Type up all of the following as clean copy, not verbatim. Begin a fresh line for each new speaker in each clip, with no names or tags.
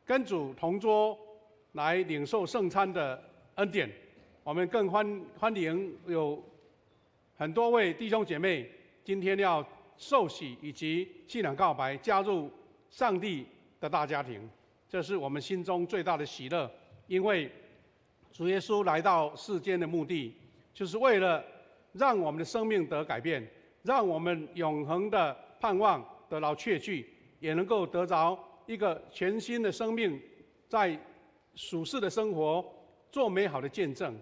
跟主同桌来领受圣餐的恩典。我们更欢迎有很多位弟兄姐妹今天要受洗以及信仰告白，加入上帝的大家庭，这是我们心中最大的喜乐。因为主耶稣来到世间的目的，就是为了让我们的生命得改变，让我们永恒的盼望得到确据，也能够得着一个全新的生命，在属世的生活做美好的见证，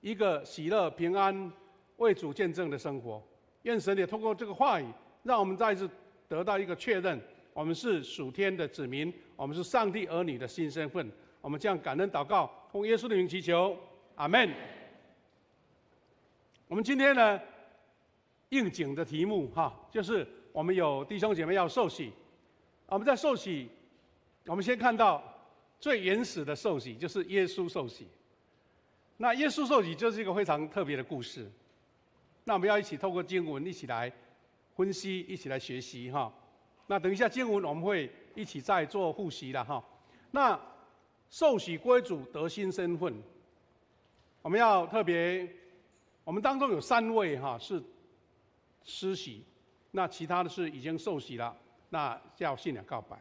一个喜乐平安为主见证的生活。愿神也通过这个话语，让我们再次得到一个确认，我们是属天的子民，我们是上帝儿女的新身份。我们这样感恩祷告，奉耶稣的名祈求，阿们。我们今天呢，应景的题目就是我们有弟兄姐妹要受洗。我们在受洗，我们先看到最原始的受洗，就是耶稣受洗。那耶稣受洗就是一个非常特别的故事。那我们要一起透过经文一起来分析，一起来学习那等一下经文我们会一起再做复习了那受洗归主得新身份，我们要特别，我们当中有3位是施洗，那其他的是已经受洗了，那叫信仰告白。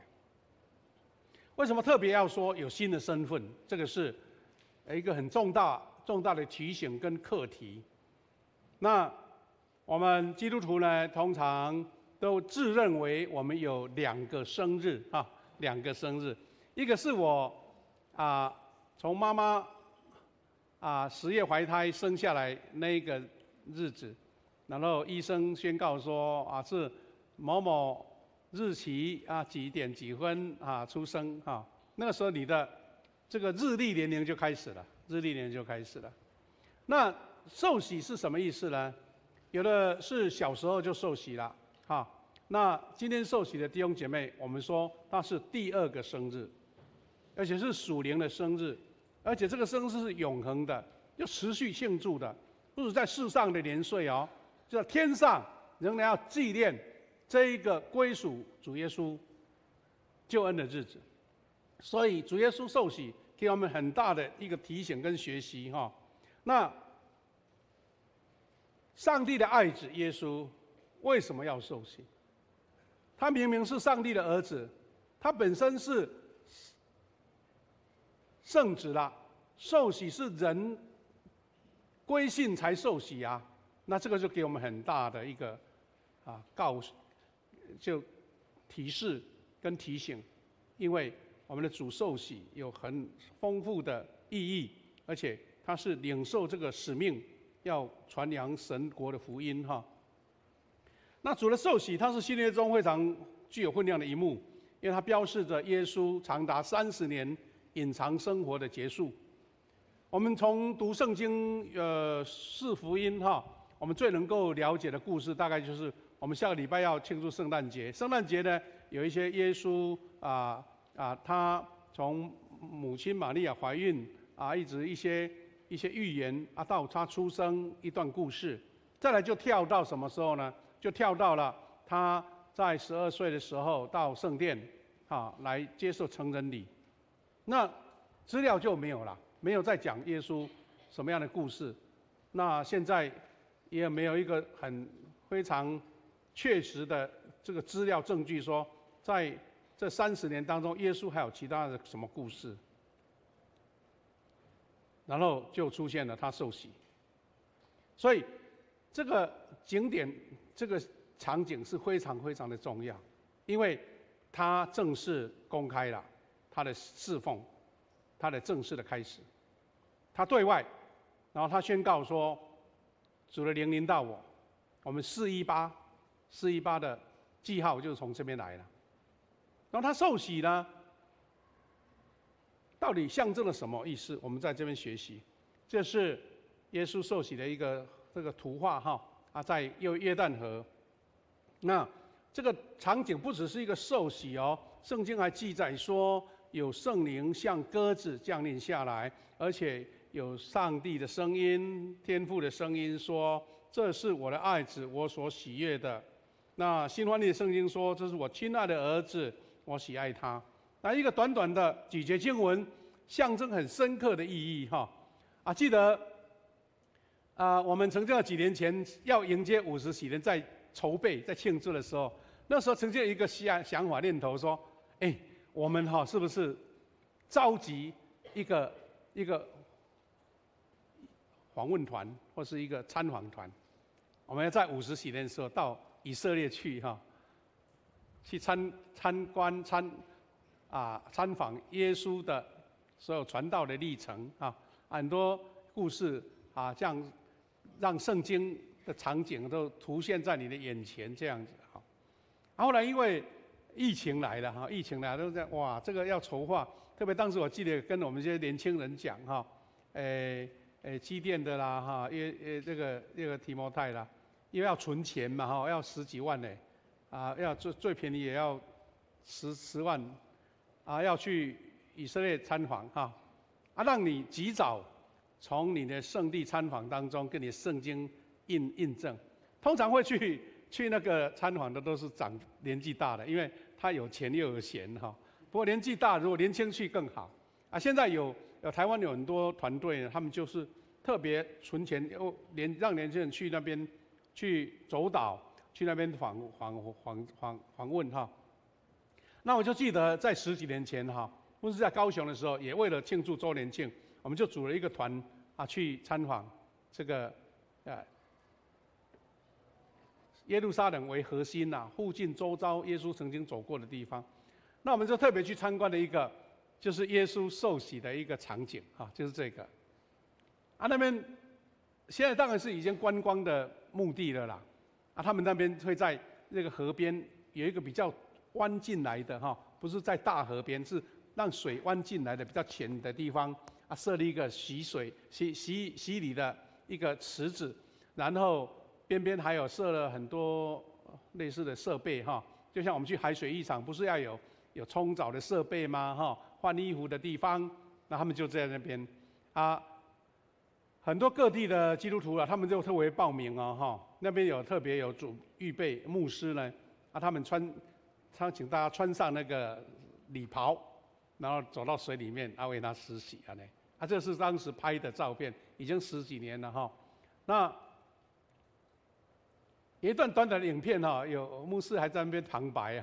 为什么特别要说有新的身份？这个是一个很重大的提醒跟课题。那我们基督徒呢，通常都自认为我们有2个生日2个生日，一个是我从妈妈10月怀胎生下来那个日子，然后医生宣告说是某某日期几点几分出生那个时候你的这个日历年龄就开始了，那受洗是什么意思呢？有的是小时候就受洗了那今天受洗的弟兄姐妹，我们说他是第2个生日，而且是属灵的生日，而且这个生日是永恒的，要持续庆祝的，不是在世上的年岁就在天上仍然要纪念这一个归属主耶稣救恩的日子。所以主耶稣受洗给我们很大的一个提醒跟学习那上帝的爱子耶稣为什么要受洗？他明明是上帝的儿子，他本身是圣子啦，受洗是人归信才受洗那这个就给我们很大的一个就提示跟提醒，因为我们的主受洗有很丰富的意义，而且他是领受这个使命，要传扬神国的福音那主的受洗，它是新约中非常具有分量的一幕，因为它标示着耶稣长达30年隐藏生活的结束。我们从读圣经4福音我们最能够了解的故事，大概就是我们下个礼拜要庆祝圣诞节。圣诞节呢，有一些耶稣他从母亲玛利亚怀孕一直一些预言到他出生一段故事。再来就跳到什么时候呢？就跳到了他在12岁的时候到圣殿来接受成人礼。那资料就没有了，没有再讲耶稣什么样的故事。那现在也没有一个非常确实的这个资料证据说，在这30年当中，耶稣还有其他的什么故事。然后就出现了他受洗。所以这个景点，这个场景是非常非常的重要，因为他正式公开了他的侍奉，他的正式的开始。他对外，然后他宣告说，主的灵临到我，我们418的记号就是从这边来了。然后他受洗呢，到底象征了什么意思？我们在这边学习，这是耶稣受洗的一个这个图画在约旦河。那这个场景不只是一个受洗圣经还记载说，有圣灵像鸽子降临下来，而且有上帝的声音、天父的声音说：“这是我的爱子，我所喜悦的。”那新翻译的圣经说：“这是我亲爱的儿子，我喜爱他。”那一个短短的几节经文，象征很深刻的意义哈。记得我们曾经有几年前要迎接50喜年，在筹备、在庆祝的时候，那时候曾经有一个想法念头说：我们是不是召集一个访问团或是一个参访团，我们要在50喜年的时候到以色列去去参观参访耶稣的所有传道的历程很多故事这样让圣经的场景都凸现在你的眼前这样子后来因为疫情来了疫情来了都在哇，这个要筹划，特别当时我记得跟我们这些年轻人讲机电的啦这个提摩太啦，因为要存钱嘛要10几万呢要最便宜也要10万要去以色列参访让你及早从你的圣地参访当中跟你圣经印证。通常会去那个参访的都是年纪大的，因为他有钱又有闲不过年纪大，如果年轻去更好现在有台湾有很多团队，他们就是特别存钱，让年轻人去那边去走岛，去那边访问那我就记得在10几年前不是在高雄的时候，也为了庆祝周年庆，我们就组了一个团去参访这个耶路撒冷为核心附近周遭耶稣曾经走过的地方。那我们就特别去参观了一个，就是耶稣受洗的一个场景就是这个那边现在当然是已经观光的目的了啦他们那边会在那个河边有一个比较弯进来的不是在大河边，是让水弯进来的比较浅的地方设立一个洗礼的一个池子，然后边边还有设了很多类似的设备就像我们去海水浴场不是要有冲澡的设备吗换衣服的地方，那他们就在那边很多各地的基督徒他们就特别报名那边有特别有预备牧师呢他们请大家穿上那个礼袍，然后走到水里面为他施洗这是当时拍的照片，已经10几年了那有一段短短的影片有牧师还在那边旁白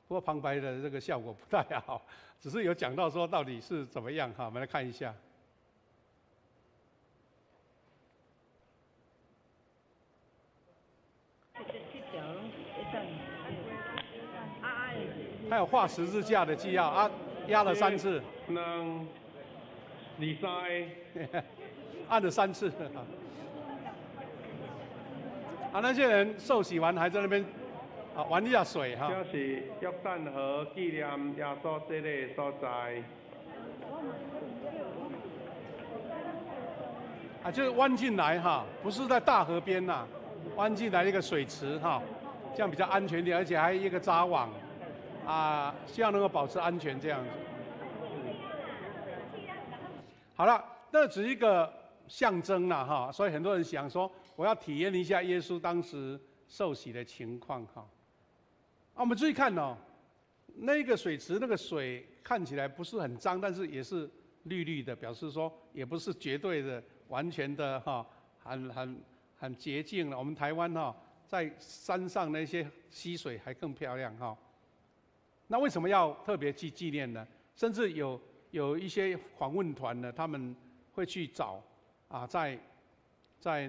不过旁白的这个效果不太好，只是有讲到说到底是怎么样我们来看一下。还有画十字架的记号压了3次。按了3次。那些人受洗完还在那边玩一下水
这是约旦河纪念耶稣这个所在。
就是弯进来不是在大河边弯进来一个水池这样比较安全点，而且还有一个纱网希望能够保持安全这样子。好了，那只是一个象征啦所以很多人想说，我要体验一下耶稣当时受洗的情况我们注意看那个水池那个水看起来不是很脏，但是也是绿绿的，表示说也不是绝对的完全的很洁净了。我们台湾在山上那些溪水还更漂亮那为什么要特别去纪念呢？甚至有一些访问团呢，他们会去找在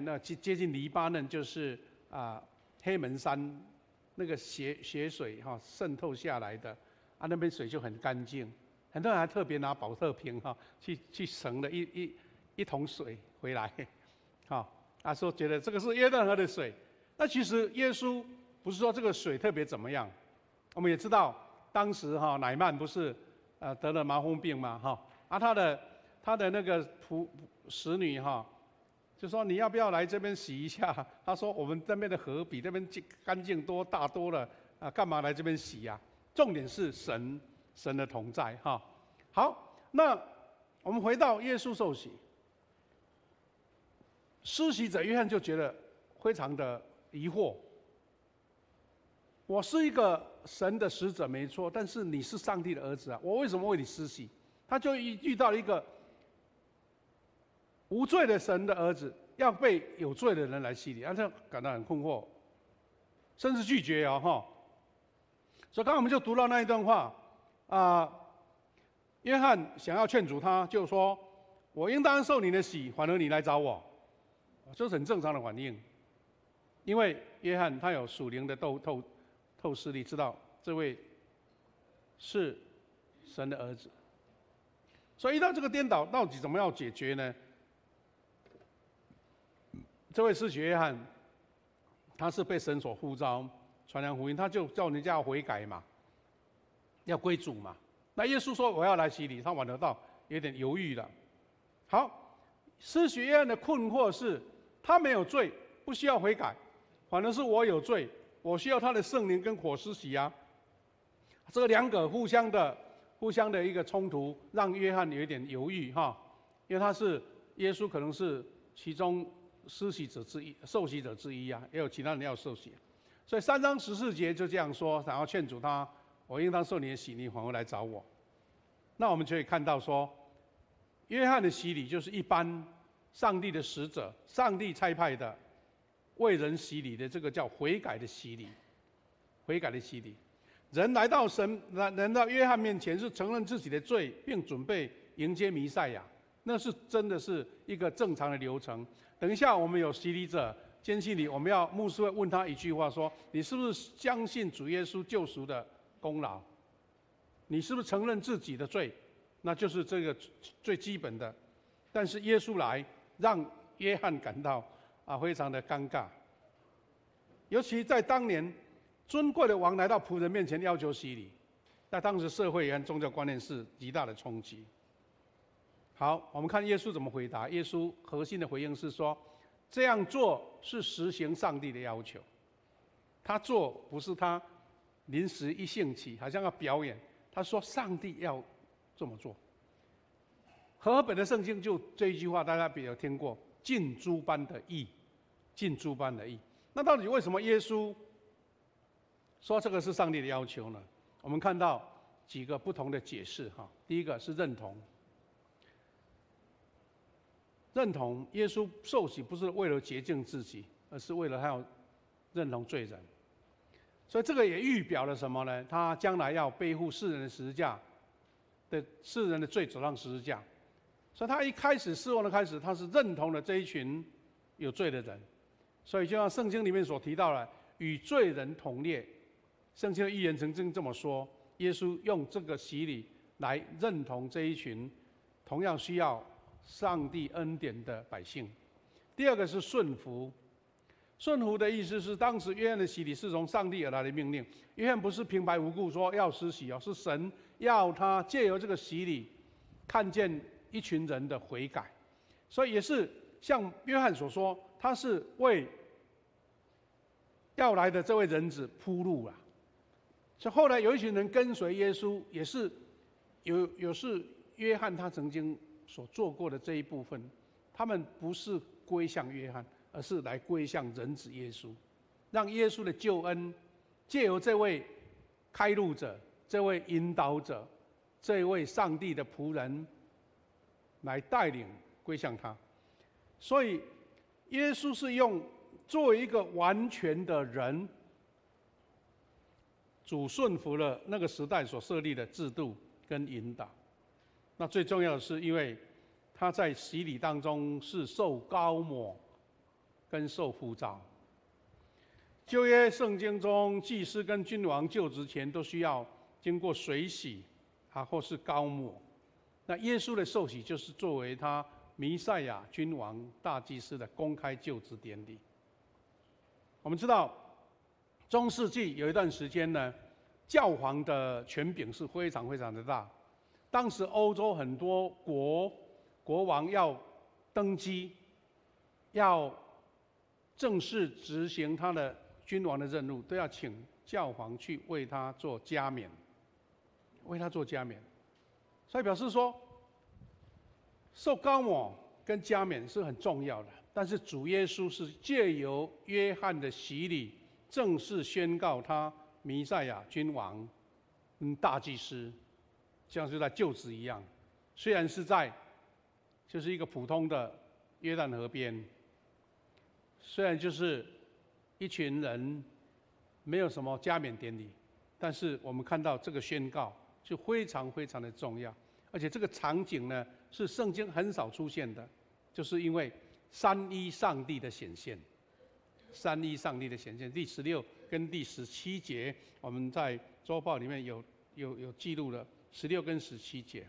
那接近黎巴嫩，就是黑门山那个血水渗透下来的那边水就很干净，很多人还特别拿保特瓶去盛了一桶水回来说觉得这个是约旦河的水。那其实耶稣不是说这个水特别怎么样，我们也知道当时乃曼不是得了麻风病嘛他的那个使女就说你要不要来这边洗一下？他说我们这边的河比这边干净大多了干嘛来这边洗呀？重点是神的同在好，那我们回到耶稣受洗，施洗者约翰就觉得非常的疑惑。我是一个神的使者没错，但是你是上帝的儿子啊，我为什么为你施洗？他就遇到一个无罪的神的儿子，要被有罪的人来洗礼，他就感到很困惑，甚至拒绝哦哈。所以刚刚我们就读到那一段话约翰想要劝阻他，就说：“我应当受你的洗，反而你来找我。”这是很正常的反应，因为约翰他有属灵的透视力，知道这位是神的儿子。所以遇到这个颠倒，到底怎么样解决呢？这位施洗约翰，他是被神所呼召传扬福音，他就叫人家要悔改嘛，要归主嘛。那耶稣说我要来洗礼，他晚得到有点犹豫了。好，施洗约翰的困惑是，他没有罪，不需要悔改，反而是我有罪，我需要他的圣灵跟火施洗啊。这两个互相的一个冲突，让约翰有一点犹豫哈，因为他是耶稣可能是其中施洗者之一、受洗者之一啊，也有其他人要受洗，所以3章14节就这样说，想要劝阻他，我应当受你的洗，你反而来找我。那我们就可以看到说，约翰的洗礼就是一般上帝的使者，上帝差派的为人洗礼的，这个叫悔改的洗礼，悔改的洗礼。人来到约翰面前，是承认自己的罪，并准备迎接弥赛亚，那是真的是一个正常的流程。等一下我们有洗礼者监洗礼，我们牧师会问他一句话说：你是不是相信主耶稣救赎的功劳？你是不是承认自己的罪？那就是这个最基本的。但是耶稣来，让约翰感到非常的尴尬，尤其在当年。尊贵的王来到仆人面前要求洗礼，在当时社会和宗教观念是极大的冲击。好，我们看耶稣怎么回答。耶稣核心的回应是说，这样做是实行上帝的要求，他做不是他临时一兴起，好像要表演。他说上帝要这么做。和合本的圣经就这一句话，大家比较听过，尽诸般的义，尽诸般的义。那到底为什么耶稣说这个是上帝的要求呢？我们看到几个不同的解释哈。第一个是认同耶稣受洗不是为了洁净自己，而是为了他要认同罪人。所以这个也预表了什么呢？他将来要背负世人的十字架的世人的罪，走上十字架。所以他一开始侍奉的开始，他是认同了这一群有罪的人。所以就像圣经里面所提到的，与罪人同列。圣经的预言曾经这么说，耶稣用这个洗礼来认同这一群同样需要上帝恩典的百姓。第二个是顺服，顺服的意思是，当时约翰的洗礼是从上帝而来的命令。约翰不是平白无故说要施洗哦，是神要他借由这个洗礼，看见一群人的悔改。所以也是像约翰所说，他是为要来的这位人子铺路啊。所以后来有一群人跟随耶稣，也是有是约翰他曾经所做过的这一部分，他们不是归向约翰，而是来归向人子耶稣，让耶稣的救恩借由这位开路者、这位引导者、这位上帝的仆人来带领归向他。所以耶稣是用作为一个完全的人，主顺服了那个时代所设立的制度跟引导。那最重要的是，因为他在洗礼当中是受膏抹跟受呼召。旧约圣经中，祭司跟君王就职前都需要经过水洗或是膏抹。那耶稣的受洗就是作为他弥赛亚、君王、大祭司的公开就职典礼。我们知道，中世纪有一段时间呢，教皇的权柄是非常非常的大。当时欧洲很多国王要登基，要正式执行他的君王的任务，都要请教皇去为他做加冕，所以表示说，受膏抹跟加冕是很重要的。但是主耶稣是借由约翰的洗礼，正式宣告他弥赛亚君王大祭司，像是在就职一样。虽然是在就是一个普通的约旦河边，虽然就是一群人，没有什么加冕典礼，但是我们看到这个宣告就非常非常的重要，而且这个场景呢是圣经很少出现的，就是因为三一上帝的显现。三一上帝的显现，第16跟第17节，我们在周报里面有记录了16跟17节。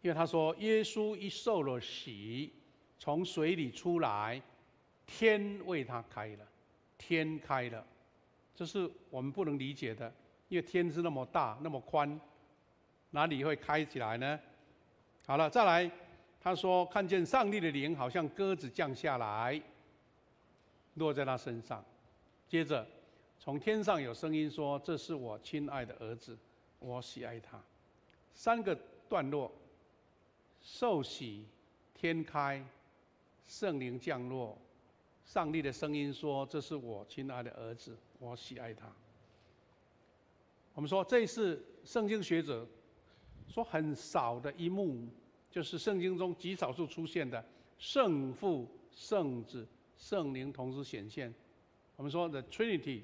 因为他说，耶稣一受了洗，从水里出来，天为他开了，天开了，这是我们不能理解的，因为天是那么大那么宽，哪里会开起来呢？好了，再来，他说看见上帝的灵好像鸽子降下来，落在他身上。接着，从天上有声音说：“这是我亲爱的儿子，我喜爱他。”3个段落。受洗、天开、圣灵降落，上帝的声音说：“这是我亲爱的儿子，我喜爱他。”我们说，这是圣经学者说很少的一幕，就是圣经中极少数出现的圣父、圣子、圣灵同时显现。我们说 The Trinity，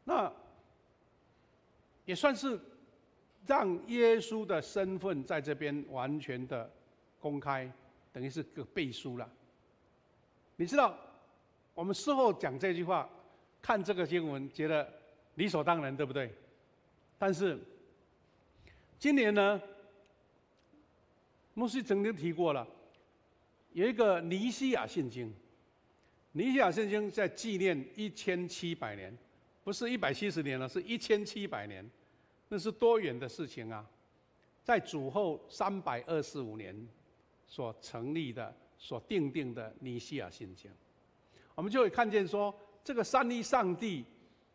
那也算是让耶稣的身份在这边完全的公开，等于是个背书了。你知道，我们事后讲这句话，看这个经文觉得理所当然，对不对？但是今年呢，牧师曾经提过了，有一个尼西亚信经，尼西亚信经在纪念1700年，不是170年了，是1700年。那是多远的事情啊！在主后325年所成立的、所订定的尼西亚信经，我们就会看见说，这个三一上帝，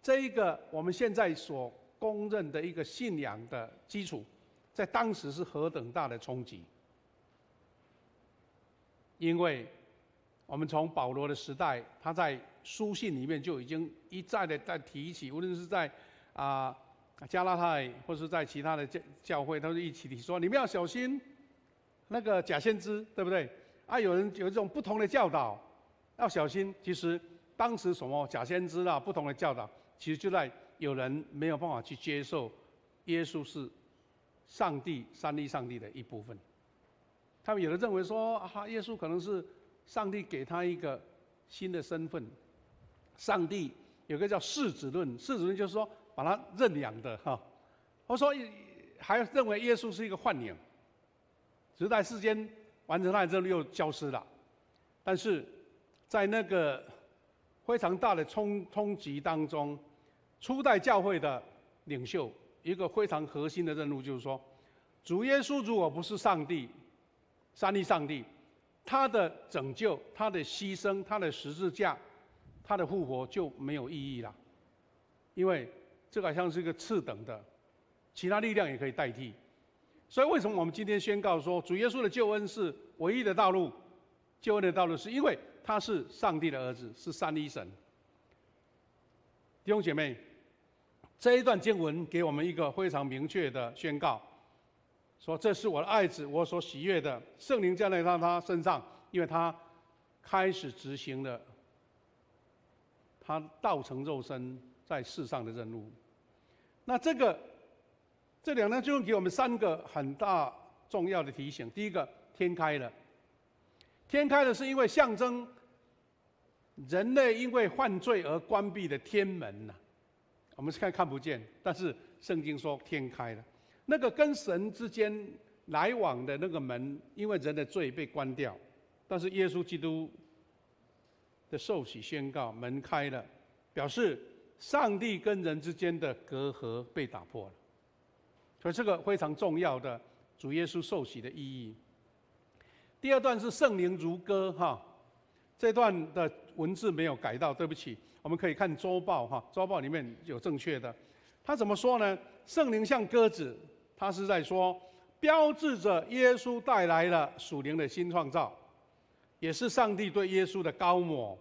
这一个我们现在所公认的一个信仰的基础，在当时是何等大的冲击。因为我们从保罗的时代，他在书信里面就已经一再的在提起，无论是在加拉太，或是在其他的教会，都是一起提说，你们要小心那个假先知，对不对？有人有这种不同的教导，要小心。其实当时什么假先知不同的教导，其实就在有人没有办法去接受耶稣是上帝三一上帝的一部分。他们有的认为说，耶稣可能是上帝给他一个新的身份。上帝有个叫世子论，世子论就是说，把他认养的哈，或者说还认为耶稣是一个幻影，只是在世间完成他的任务又消失了。但是在那个非常大的冲击当中，初代教会的领袖一个非常核心的任务就是说，主耶稣如果不是上帝，三一上帝，他的拯救、他的牺牲、他的十字架、他的复活就没有意义了，因为这个好像是一个次等的，其他力量也可以代替。所以为什么我们今天宣告说，主耶稣的救恩是唯一的道路？救恩的道路是因为他是上帝的儿子，是三一神。弟兄姐妹，这一段经文给我们一个非常明确的宣告，说这是我的爱子，我所喜悦的，圣灵降在他身上，因为他开始执行了他道成肉身在世上的任务。那这两段就给我们3个很大重要的提醒。第一个，天开了，天开了是因为象征人类因为犯罪而关闭的天门呐。我们看不见，但是圣经说天开了，那个跟神之间来往的那个门，因为人的罪被关掉，但是耶稣基督的受洗宣告门开了，表示上帝跟人之间的隔阂被打破了。所以这个非常重要的主耶稣受洗的意义。第二段是圣灵如歌哈，这段的文字没有改到，对不起，我们可以看周报哈，周报里面有正确的。他怎么说呢？圣灵像鸽子，他是在说，标志着耶稣带来了属灵的新创造，也是上帝对耶稣的膏抹，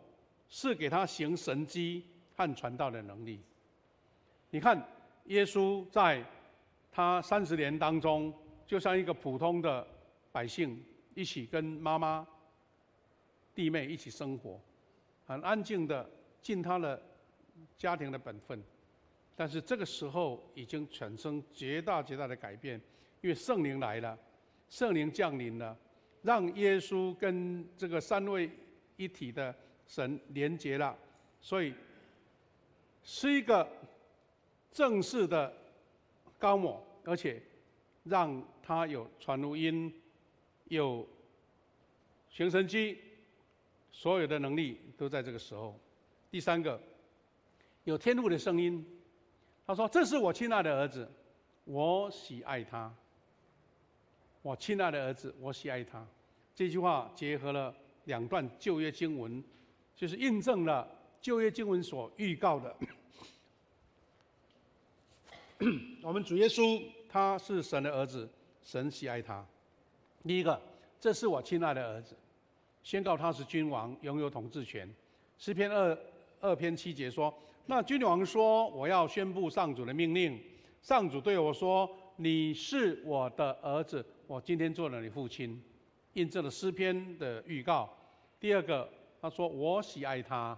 是给他行神迹和传道的能力。你看，耶稣在他30年当中，就像一个普通的百姓，一起跟妈妈、弟妹一起生活，很安静的尽他的家庭的本分。但是这个时候已经产生绝大的改变，因为圣灵来了，圣灵降临了，让耶稣跟这个三位一体的神连结了，所以是一个正式的高抹，而且让他有传福音，有行神迹，所有的能力都在这个时候。第三个，有天父的声音，他说：“这是我亲爱的儿子，我喜爱他。我亲爱的儿子，我喜爱他。”这句话结合了2段旧约经文，就是印证了旧约经文所预告的。我们主耶稣他是神的儿子，神喜爱他。第一个，这是我亲爱的儿子，宣告他是君王，拥有统治权。诗篇2篇7节说：“那君王说，我要宣布上主的命令。上主对我说，你是我的儿子，我今天做了你父亲。”印证了诗篇的预告。第二个，他说：“我喜爱他，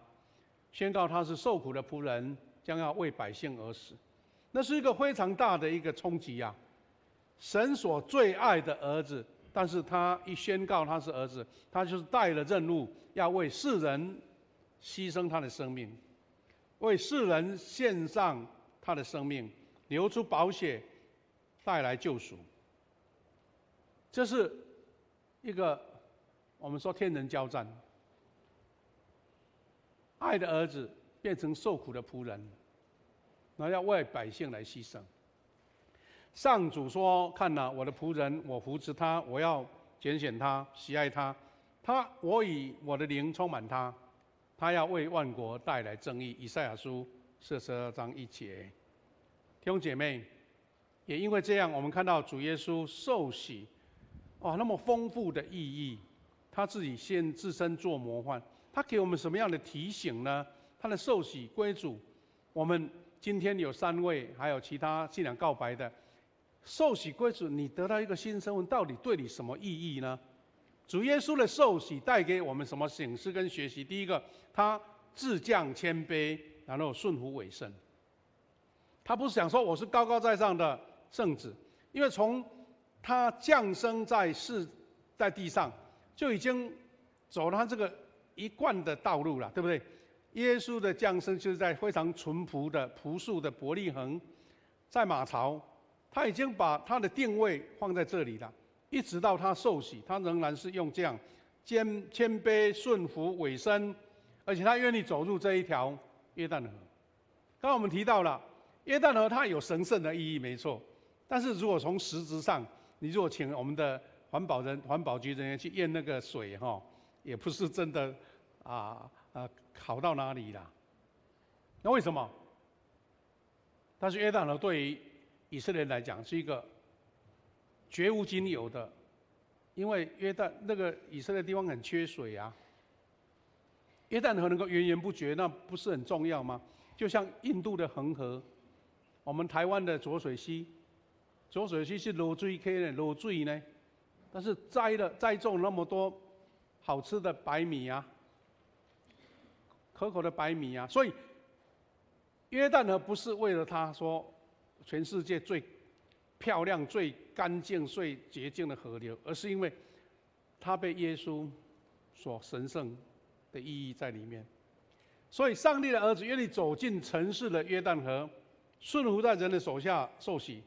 宣告他是受苦的仆人，将要为百姓而死。”那是一个非常大的一个冲击啊！神所最爱的儿子，但是他一宣告他是儿子，他就是带了任务，要为世人牺牲他的生命，为世人献上他的生命，流出宝血，带来救赎。这是一个我们说天人交战，爱的儿子变成受苦的仆人，然后要为百姓来牺牲。上主说：“看哪，我的仆人，我扶持他，我要拣选他，喜爱他。我以我的灵充满他，他要为万国带来正义。”以赛亚书42章1节。弟兄姐妹，也因为这样，我们看到主耶稣受洗，那么丰富的意义。他自己先自身做模范，他给我们什么样的提醒呢？他的受洗归主，我们今天有3位，还有其他信仰告白的。受洗归主，你得到一个新身份，到底对你什么意义呢？主耶稣的受洗带给我们什么省思跟学习？第一个，他自降谦卑，然后顺服委身。他不是想说我是高高在上的圣子，因为从他降生在地上，就已经走了他这个一贯的道路了，对不对？耶稣的降生就是在非常淳朴的朴素的伯利恒，在马槽。他已经把他的定位放在这里了，一直到他受洗，他仍然是用这样谦卑、顺服、委身，而且他愿意走入这一条约旦河。刚刚我们提到了约旦河，它有神圣的意义，没错。但是如果从实质上，你如果请我们的环保局人员去验那个水，也不是真的好到哪里啦。那为什么？但是约旦河对于以色列人来讲是一个绝无仅有的，因为那个以色列地方很缺水啊。约旦河能够源源不绝，那不是很重要吗？就像印度的恒河，我们台湾的浊水溪是落水溪的落水呢，但是栽种那么多好吃的白米啊，可口的白米啊，所以约旦河不是为了他说全世界最漂亮、最干净、最洁净的河流，而是因为它被耶稣所神圣的意义在里面。所以，上帝的儿子愿意走进城市的约旦河，顺服在人的手下受洗。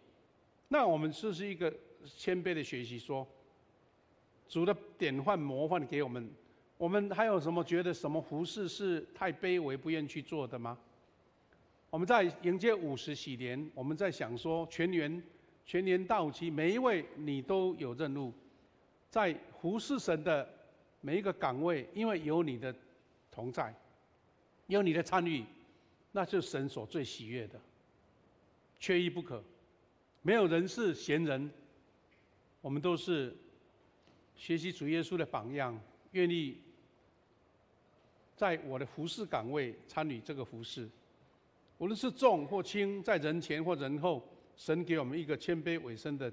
那我们这是一个谦卑的学习，说主的典范模范给我们。我们还有什么觉得什么服事是太卑微不愿去做的吗？我们在迎接50禧年，我们在想说全年到期，每一位你都有任务，在服事神的每一个岗位，因为有你的同在，有你的参与，那就是神所最喜悦的，缺一不可。没有人是闲人，我们都是学习主耶稣的榜样，愿意在我的服事岗位参与这个服事。无论是重或轻，在人前或人后，神给我们一个谦卑委身的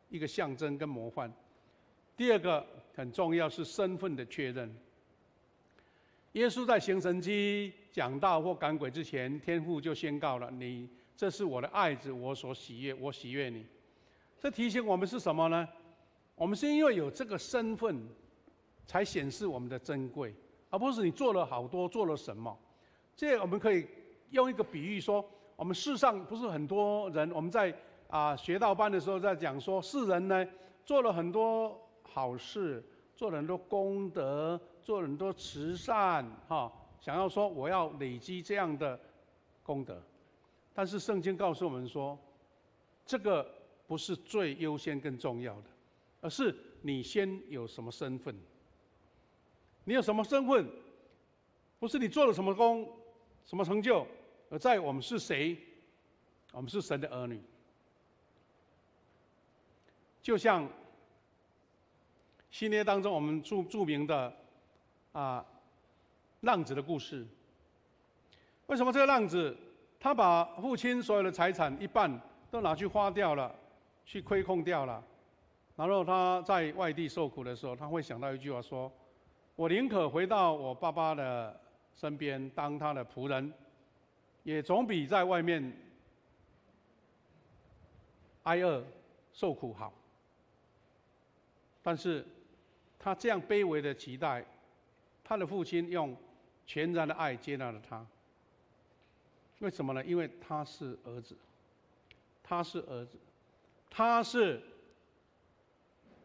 一个象征跟模范。第二个很重要是身份的确认。耶稣在行神迹、讲道或赶鬼之前，天父就宣告了：“你这是我的爱子，我所喜悦，我喜悦你。”这提醒我们是什么呢？我们是因为有这个身份，才显示我们的珍贵，而不是你做了好多，做了什么。这我们可以用一个比喻说，我们世上不是很多人，我们在学道班的时候在讲说，世人呢做了很多好事，做了很多功德，做了很多慈善，想要说我要累积这样的功德。但是圣经告诉我们说，这个不是最优先更重要的，而是你先有什么身份。你有什么身份，不是你做了什么功、什么成就，而在我们是谁？我们是神的儿女。就像新约当中我们著名的浪子的故事。为什么这个浪子他把父亲所有的财产一半都拿去花掉了，去亏空掉了，然后他在外地受苦的时候，他会想到一句话说：“我宁可回到我爸爸的身边当他的仆人，也总比在外面挨饿受苦好。”但是他这样卑微的期待，他的父亲用全然的爱接纳了他。为什么呢？因为他是儿子，他是儿子，他是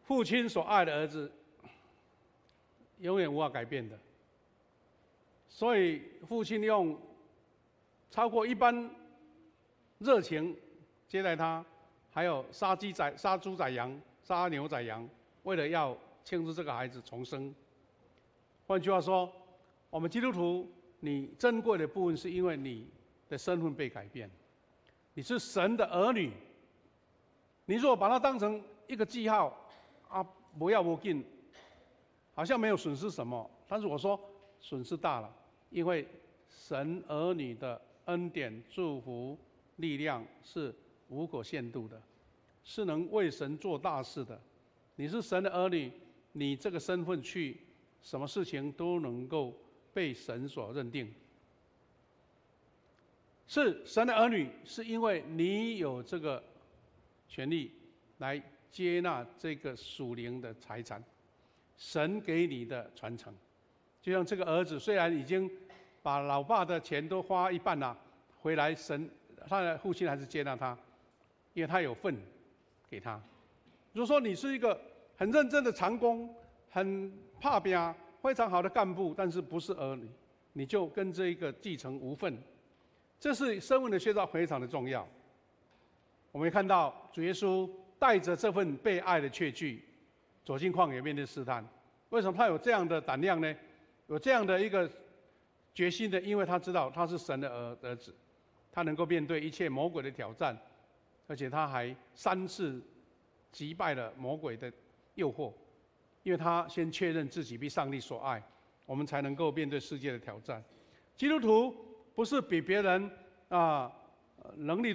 父亲所爱的儿子，永远无法改变的。所以父亲用超过一般热情接待他，还有杀猪宰羊、杀牛宰羊，为了要庆祝这个孩子重生。换句话说，我们基督徒，你珍贵的部分是因为你的身份被改变，你是神的儿女。你如果把它当成一个记号不要不紧，好像没有损失什么，但是我说损失大了，因为神儿女的恩典、祝福、力量是无可限度的，是能为神做大事的。你是神的儿女，你这个身份去什么事情都能够被神所认定。是神的儿女，是因为你有这个权利来接纳这个属灵的财产，神给你的传承。就像这个儿子，虽然已经把老爸的钱都花一半了，回来他的父亲还是接纳他，因为他有份给他。如果说你是一个很认真的长工，很怕拼，非常好的干部，但是不是儿女，你就跟这一个继承无份。这是身份的宣告非常的重要。我们看到主耶稣带着这份被爱的确据，走进旷野面对试探。为什么他有这样的胆量呢？有这样的一个决心的，因为他知道他是神的儿子，他能够面对一切魔鬼的挑战，而且他还3次击败了魔鬼的诱惑，因为他先确认自己被上帝所爱，我们才能够面对世界的挑战。基督徒不是比别人能力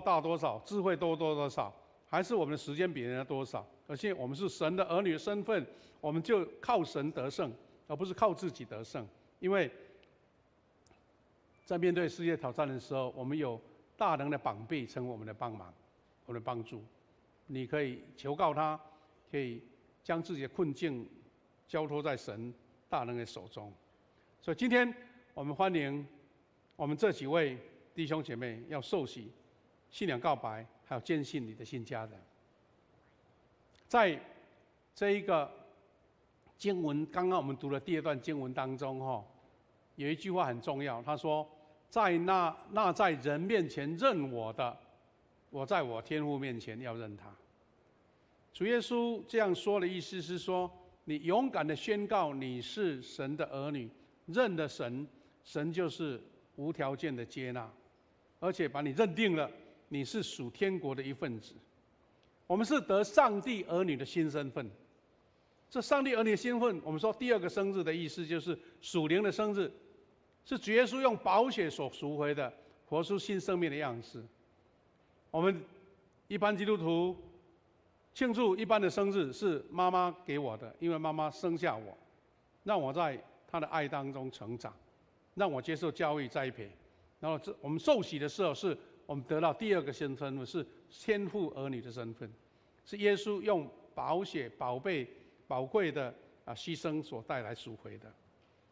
大多少，智慧多少，还是我们的时间比人家多少，而且我们是神的儿女的身份，我们就靠神得胜，而不是靠自己得胜。因为在面对世界挑战的时候，我们有大能的膀臂成为我们的帮忙，我们的帮助。你可以求告他，可以将自己的困境交托在神大能的手中。所以今天我们欢迎我们这几位弟兄姐妹要受洗、信仰告白，还有坚信你的新家人。在这一个经文，刚刚我们读的第2段经文当中，有一句话很重要，他说：“在那在人面前认我的，我在我天父面前要认他。”主耶稣这样说的意思是说，你勇敢的宣告你是神的儿女，认了神，神就是无条件的接纳，而且把你认定了你是属天国的一份子。我们是得上帝儿女的新身份。这上帝儿女的身份，我们说第2个生日的意思就是属灵的生日，是主耶稣用宝血所赎回的，活出新生命的样式。我们一般基督徒庆祝一般的生日是妈妈给我的，因为妈妈生下我，让我在她的爱当中成长，让我接受教育栽培。然后我们受洗的时候，是我们得到第二个身份，是天父儿女的身份，是耶稣用宝血宝贵的牺牲所带来赎回的。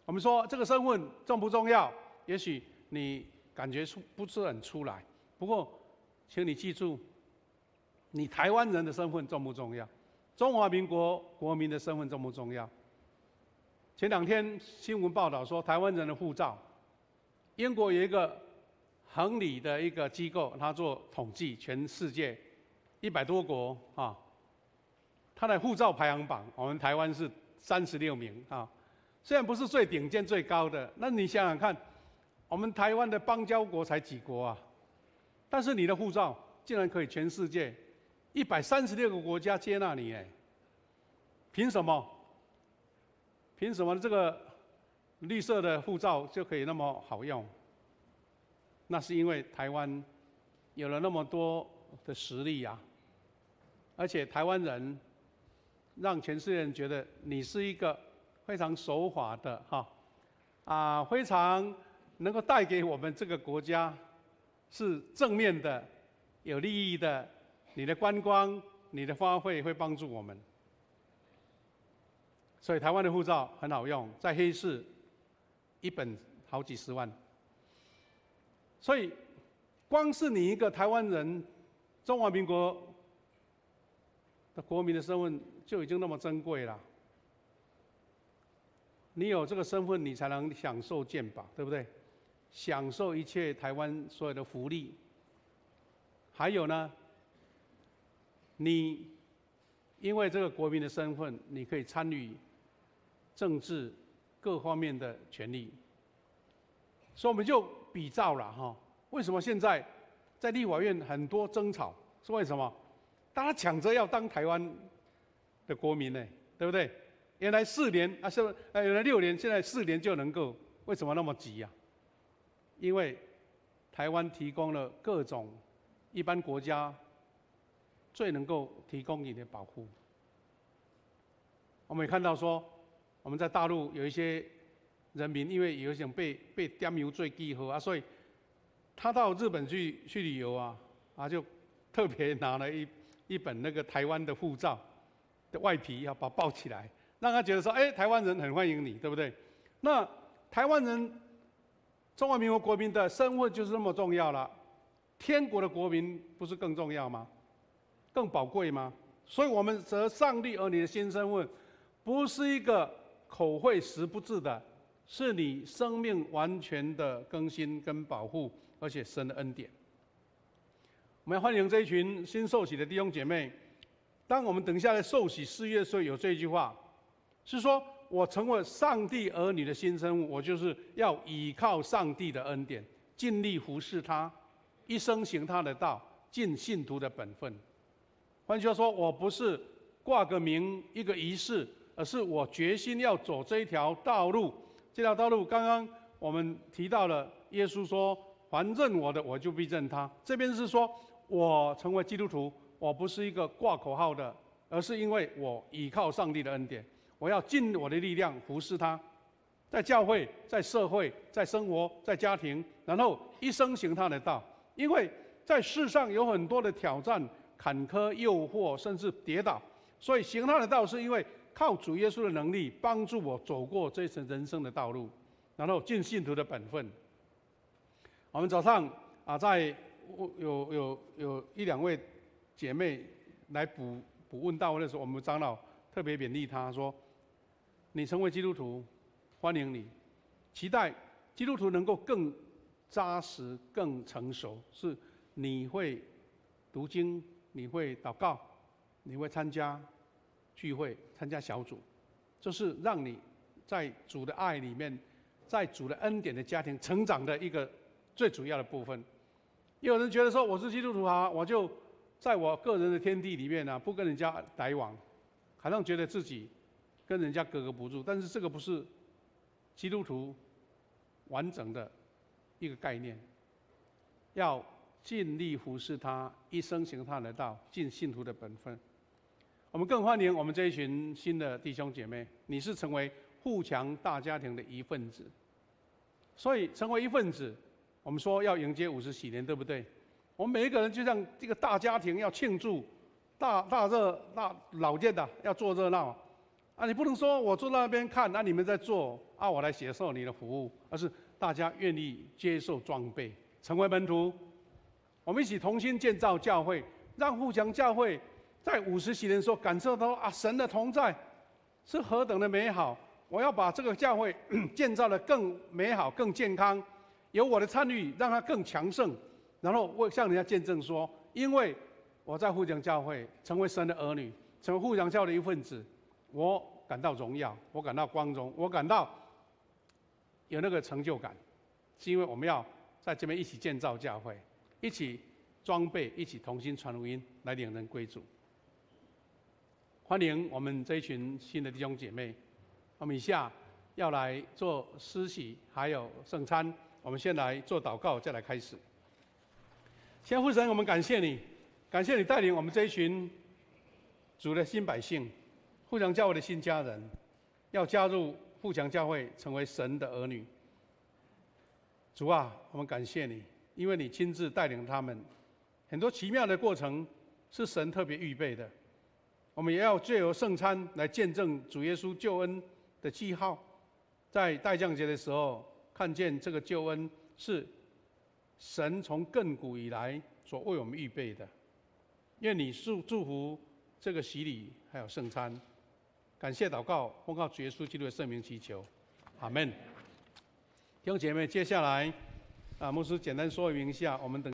我们说这个身份重不重要？也许你感觉不是很出来，不过，请你记住，你台湾人的身份重不重要？中华民国国民的身份重不重要？前2天新闻报道说，台湾人的护照，英国有一个衡理的一个机构，他做统计，全世界100多国啊，他的护照排行榜，我们台湾是36名啊。虽然不是最顶尖最高的，那你想想看，我们台湾的邦交国才几国啊？但是你的护照竟然可以全世界136个国家接纳你，哎，凭什么？凭什么这个绿色的护照就可以那么好用？那是因为台湾有了那么多的实力啊，而且台湾人让全世界人觉得你是一个非常守法的非常能够带给我们这个国家是正面的、有利益的。你的观光、你的花卉会帮助我们，所以台湾的护照很好用，在黑市1本好几十万。所以，光是你一个台湾人，中华民国的国民的身份就已经那么珍贵了。你有这个身份，你才能享受健保，对不对？享受一切台湾所有的福利。还有呢，你因为这个国民的身份，你可以参与政治各方面的权利。所以我们就比照了为什么现在在立法院很多争吵？是为什么？大家抢着要当台湾的国民呢，对不对？原来4年原来6年，现在4年就能够，为什么那么急啊？因为台湾提供了各种一般国家最能够提供你的保护。我们也看到说，我们在大陆有一些人民，因为有一种被点油罪记号所以他到日本去旅游就特别拿了一本那个台湾的护照的外皮要把它包起来。让他觉得说，台湾人很欢迎你，对不对？那台湾人、中华民国国民的身份就是那么重要了。天国的国民不是更重要吗？更宝贵吗？所以我们得上帝儿女的新身份，不是一个口惠实不至的，是你生命完全的更新跟保护，而且神的恩典。我们要欢迎这一群新受洗的弟兄姐妹。当我们等下来受洗4月的时候，有这一句话。是说，我成为上帝儿女的新生，我就是要依靠上帝的恩典，尽力服侍他，一生行他的道，尽信徒的本分。换句话说，我不是挂个名、一个仪式，而是我决心要走这一条道路。这条道路，刚刚我们提到了，耶稣说：“凡认我的，我就必认他。”这边是说，我成为基督徒，我不是一个挂口号的，而是因为我依靠上帝的恩典。我要尽我的力量服侍他，在教会、在社会、在生活、在家庭，然后一生行他的道。因为在世上有很多的挑战、坎坷、诱惑，甚至跌倒，所以行他的道是因为靠主耶稣的能力帮助我走过这层人生的道路，然后尽信徒的本分。我们早上在有1-2位姐妹来补问道的时候，我们长老特别勉励她说：“你成为基督徒，欢迎你，期待基督徒能够更扎实、更成熟。是你会读经，你会祷告，你会参加聚会、参加小组，这是让你在主的爱里面，在主的恩典的家庭成长的一个最主要的部分。有人觉得说我是基督徒我就在我个人的天地里面不跟人家来往，好像觉得自己跟人家格格不入，但是这个不是基督徒完整的一个概念，要尽力服侍他，一生行他的道，尽信徒的本分。我们更欢迎我们这一群新的弟兄姐妹，你是成为富强大家庭的一份子。所以成为一份子，我们说要迎接50喜年，对不对？我们每一个人就像这个大家庭要庆祝，大老件的要做热闹啊！你不能说我坐在那边看，那你们在做啊，我来接受你的服务，而是大家愿意接受装备，成为门徒。我们一起同心建造教会，让富强教会在50喜年的时候感受到啊，神的同在是何等的美好。我要把这个教会建造得更美好、更健康，有我的参与，让它更强盛。然后我向人家见证说，因为我在富强教会成为神的儿女，成为富强教会的一份子，我感到荣耀，我感到光荣，我感到有那个成就感，是因为我们要在这边一起建造教会，一起装备，一起同心传福音，来领人归主。欢迎我们这一群新的弟兄姐妹。我们以下要来做施洗，还有圣餐。我们先来做祷告，再来开始。先父神，我们感谢你，感谢你带领我们这一群主的新百姓，富强教会的新家人，要加入富强教会，成为神的儿女。主啊，我们感谢你，因为你亲自带领他们，很多奇妙的过程是神特别预备的。我们也要借由圣餐来见证主耶稣救恩的记号，在代降节的时候，看见这个救恩是神从亘古以来所为我们预备的。愿你祝福这个洗礼，还有圣餐。感谢祷告，奉靠主耶稣基督的圣名祈求，阿们。弟兄姐妹，接下来牧师简单说明一下，我们等。